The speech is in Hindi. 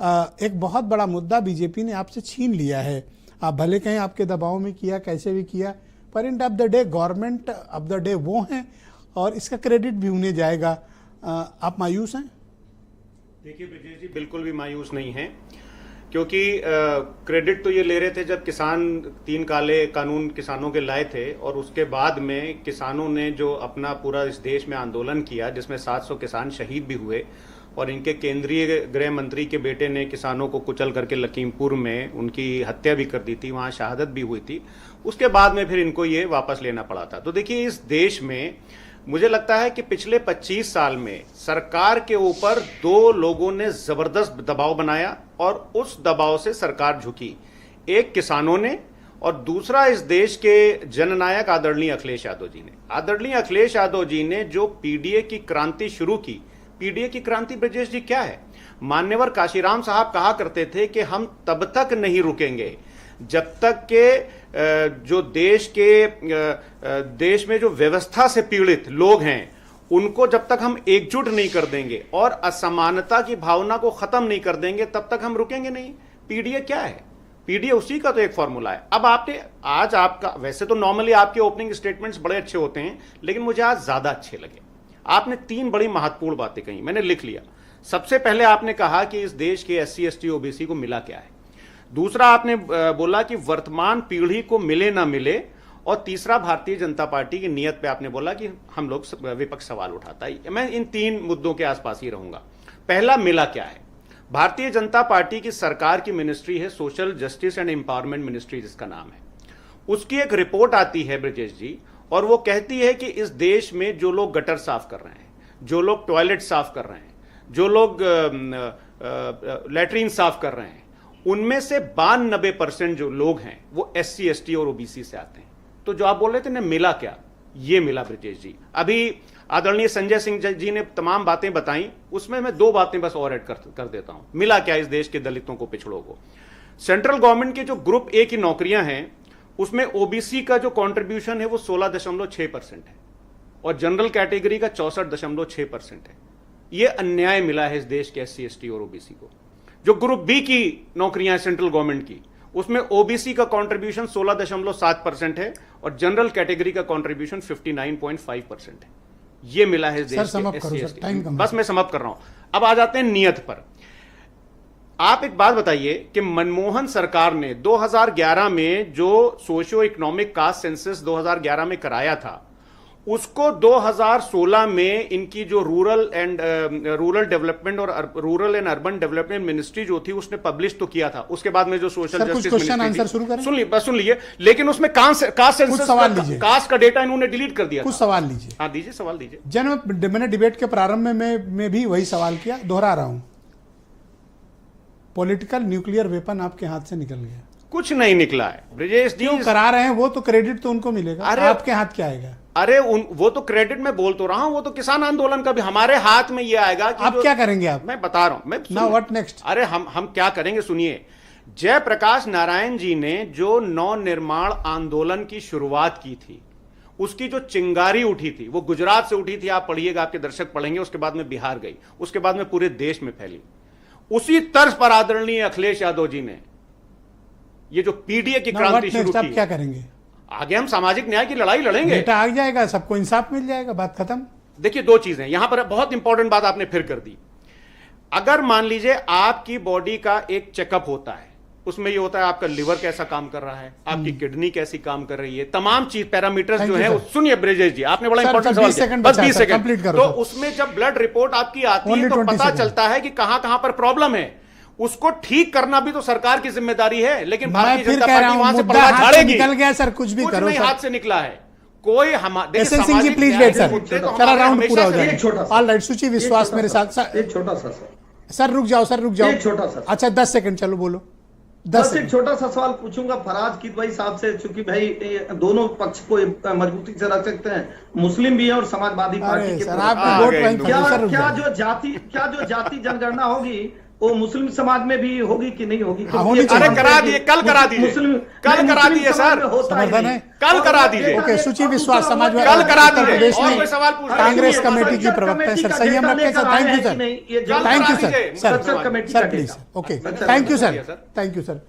एक बहुत बड़ा मुद्दा बीजेपी ने आपसे छीन लिया है। आप भले कहीं आपके दबाव में किया, कैसे भी किया, पर end of the day government of the day वो हैं और इसका क्रेडिट भी उन्हें जाएगा। आप मायूस हैं? देखिए ब्रजेश जी, बिल्कुल भी मायूस नहीं हैं, क्योंकि क्रेडिट तो ये ले रहे थे जब किसान 3 काले कानून किसानों के लाए थे, और उसके बाद में किसानों ने जो अपना पूरा इस देश में आंदोलन किया, जिसमें 700 किसान शहीद भी हुए, और इनके केंद्रीय गृह मंत्री के बेटे ने किसानों को कुचल करके लखीमपुर में उनकी हत्या भी कर दी थी, वहाँ शहादत भी हुई थी। उसके बाद में फिर इनको ये वापस लेना पड़ा था। तो देखिए, इस देश में मुझे लगता है कि पिछले 25 साल में सरकार के ऊपर 2 लोगों ने जबरदस्त दबाव बनाया और उस दबाव से सरकार झुकी। एक किसानों ने, और दूसरा इस देश के जननायक आदरणीय अखिलेश यादव जी ने। आदरणीय अखिलेश यादव जी ने जो पीडीए की क्रांति शुरू की, पीडीए की क्रांति ब्रजेश जी क्या है? मान्यवर काशीराम साहब कहा करते थे कि हम तब तक नहीं रुकेंगे जब तक के जो देश में जो व्यवस्था से पीड़ित लोग हैं उनको जब तक हम एकजुट नहीं कर देंगे और असमानता की भावना को खत्म नहीं कर देंगे, तब तक हम रुकेंगे नहीं। पीडीए क्या है? पीडीए उसी का तो एक फॉर्मूला है। अब आपने आज आपका, वैसे तो नॉर्मली आपके ओपनिंग स्टेटमेंट्स बड़े अच्छे होते हैं, लेकिन मुझे आज ज्यादा अच्छे लगे। आपने 3 बड़ी महत्वपूर्ण बातें कही, मैंने लिख लिया। सबसे पहले आपने कहा कि इस देश के SC ST OBC को मिला क्या है। दूसरा आपने बोला कि वर्तमान पीढ़ी को मिले ना मिले, और तीसरा भारतीय जनता पार्टी की नीयत पे आपने बोला कि हम लोग विपक्ष सवाल उठाता है। मैं इन 3 मुद्दों के आसपास ही रहूंगा। पहला, मिला क्या है? भारतीय जनता पार्टी की सरकार की मिनिस्ट्री है social justice and empowerment ministry, जिसका नाम है। उसकी एक रिपोर्ट आती है ब्रजेश जी, और वो कहती है कि इस देश में जो लोग गटर साफ कर रहे हैं, जो लोग टॉयलेट साफ कर रहे हैं, जो लोग लैट्रीन साफ कर रहे हैं, उनमें से 92% जो लोग हैं वो SC ST और OBC से आते हैं। तो जो आप बोल रहे थे ना मिला क्या, ये मिला ब्रजेश जी। अभी आदरणीय संजय सिंह जी ने तमाम बातें बताई, उसमें मैं 2 बातें बस और ऐड कर देता हूं। मिला क्या इस देश के दलितों को, पिछड़ों को? सेंट्रल गवर्नमेंट की जो ग्रुप A की नौकरियां हैं उसमें OBC का जो कंट्रीब्यूशन है वो 16.6% है, और जनरल कैटेगरी का 64.6% है। ये अन्याय मिला है इस देश के SC ST और OBC को। जो ग्रुप B की नौकरियां हैं सेंट्रल गवर्नमेंट की, उसमें OBC का कंट्रीब्यूशन 16.7% है, और जनरल कैटेगरी का कंट्रीब्यूशन 59.5% है। ये मिला है इस देश के SC ST। बस मैं समाप्त कर रहा हूं। अब आ जाते हैं नियत पर। आप एक बात बताइए कि मनमोहन सरकार ने 2011 में जो सोशियो इकोनॉमिक कास्ट सेंसस 2011 में कराया था, उसको 2016 में इनकी जो रूरल डेवलपमेंट और rural and urban development ministry जो थी उसने पब्लिश तो किया था। उसके बाद में जो सोशल जस्टिस मिनिस्ट्री सुन लीजिए, लेकिन उसमें कास्ट सेंसस कास्ट का डेटा इन्होंने डिलीट कर दिया। कुछ सवाल लीजिए। हाँ दीजिए, सवाल दीजिए। मैंने डिबेट के प्रारंभ में भी वही सवाल किया, दोहरा रहा हूं। पॉलिटिकल न्यूक्लियर वेपन आपके हाथ से निकल गया। कुछ नहीं निकला है ब्रजेश जी। क्यों करा रहे हैं? वो तो क्रेडिट तो उनको मिलेगा, अरे आपके हाथ क्या आएगा? अरे वो तो क्रेडिट मैं बोल तो रहा हूं, वो तो किसान आंदोलन का भी हमारे हाथ में ये आएगा कि आप क्या करेंगे? आप, मैं बता रहा हूं। Now what next? अरे हम क्या करेंगे, सुनिए। जयप्रकाश नारायण जी ने जो नव निर्माण आंदोलन की शुरुआत की थी, उसकी जो चिंगारी उठी थी वो गुजरात से उठी थी। आप पढ़िएगा, आपके दर्शक पढ़ेंगे। उसके बाद में बिहार गई, उसके बाद में पूरे देश में फैली। उसी तर्ज पर आदरणीय अखिलेश यादव जी ने ये जो पीडीए की क्रांति शुरू की। क्या करेंगे आगे? हम सामाजिक न्याय की लड़ाई लड़ेंगे। बेटा आ जाएगा, सबको इंसाफ मिल जाएगा, बात खत्म। देखिए, 2 चीजें यहां पर बहुत इंपॉर्टेंट बात आपने फिर कर दी। अगर मान लीजिए आपकी बॉडी का एक चेकअप होता है, उसमें ये होता है आपका लिवर कैसा काम कर रहा है, आपकी किडनी कैसी काम कर रही है, तमाम चीज पैरामीटर्स जो है। सुनिए ब्रजेश जी, आपने बड़ा इंपॉर्टेंट सवाल किया, बस 20 सेकंड। तो उसमें जब ब्लड रिपोर्ट आपकी आती है तो पता चलता है कि कहां पर प्रॉब्लम है। उसको ठीक करना भी तो सरकार की जिम्मेदारी है, लेकिन भारतीय जनता पार्टी वहां से पलड़ा झाड़ेगी। निकल गया सर, कुछ भी करो, हाथ से निकला है कोई। हमारे Singh ji please wait sir, चला राउंड पूरा हो जाएगा। ऑल राइट, सुचि विश्वास मेरे साथ। एक छोटा सा सर रुक जाओ, सर रुक जाओ, एक छोटा सा। अच्छा 10 सेकंड, चलो बोलो। बस एक छोटा सा सवाल पूछूंगा फराज कीत भाई साहब से, चूंकि भाई दोनों पक्ष को मजबूती से रख सकते हैं, मुस्लिम भी है और समाजवादी पार्टी के। क्या जो जाति जनगणना होगी वो मुस्लिम समाज में भी होगी कि नहीं होगी? हाँ, होनी चाहिए। अरे करा दिए, कल करा दीजिए, मुस्लिम कल करा दिए सर, समर्थन है? कल करा दीजिए। ओके, सुचि विश्वास समाजवादी कल करा उत्तर दीजिए। प्रदेश और में कोई सवाल पूछ रहे हैं? कांग्रेस ये कमेटी की संसद प्रवक्ता है सर, कमेटी का संयम डेटा रखें सर। लेकर थैंक यू आया है सर, कि नहीं? ये कल थैंक यू करा सर, दीजिए। सर संसद कमेटी सर का प्लीज, डेटा। ओके, संसद thank you committee sir, sir. Thank you sir.